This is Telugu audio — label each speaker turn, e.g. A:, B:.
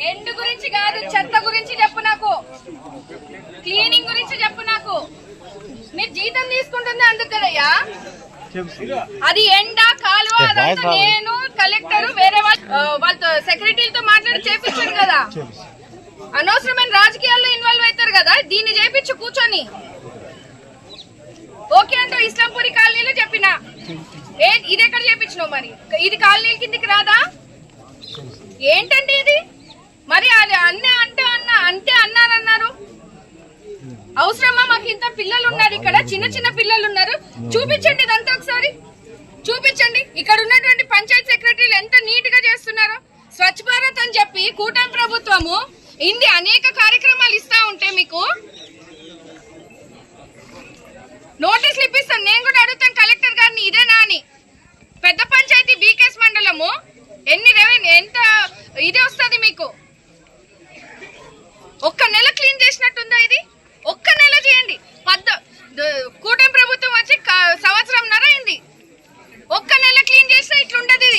A: ఎండ్ గురించి కాదు, చెత్త గురించి చెప్పు నాకు, క్లీనింగ్ గురించి చెప్పు నాకు. మీరు జీతం తీసుకుంటుంది అందుకు కదయ్యా, అది ఎండా కాలువ అదంతా నేను కలెక్టర్ వేరే వాళ్ళతో సెక్రటరీలతో మాట్లాడి చేపించాడు కదా. అనవసరమైన రాజకీయాల్లో ఇన్వాల్వ్ అవుతారు కదా, దీన్ని చేపించు కూర్చొని. ఓకే అంటే ఇస్లాంపూరి కాలనీలో చెప్పిన ఇది ఎక్కడ చేపించినావు మరి? ఇది కాలనీల కిందికి రాదా? ఏంటండి ఇది మరి? అది అంటే అన్నారన్నారు. అవసరమా? మాకు ఇంత పిల్లలు ఉన్నారు ఇక్కడ, చిన్న చిన్న పిల్లలు ఉన్నారు. చూపించండి ఇదంతా ఒకసారి చూపించండి. ఇక్కడ ఉన్నటువంటి పంచాయత్ సెక్రటరీలు ఎంత నీట్ గా చేస్తున్నారో. స్వచ్ఛ భారత్ అని చెప్పి కూటమి ప్రభుత్వము ఇంది అనేక కార్యక్రమాలు ఇస్తా ఉంటే మీకు నోటీసులు ఇప్పిస్తాను. నేను కూడా అడుగుతాను కలెక్టర్ గారిని ఇదేనా అని. పెద్ద పంచాయతీ బీకేఎస్ మండలము ఎంత ఇది వస్తుంది మీకు? ఒక్క నెల క్లీన్ చేసినట్టుందా ఇది? ఒక్క నెల చేయండి. కూటమి ప్రభుత్వం వచ్చి సంవత్సరంన్నర అయింది. ఒక్క నెల క్లీన్ చేసినా ఇట్లుండదు ఇది.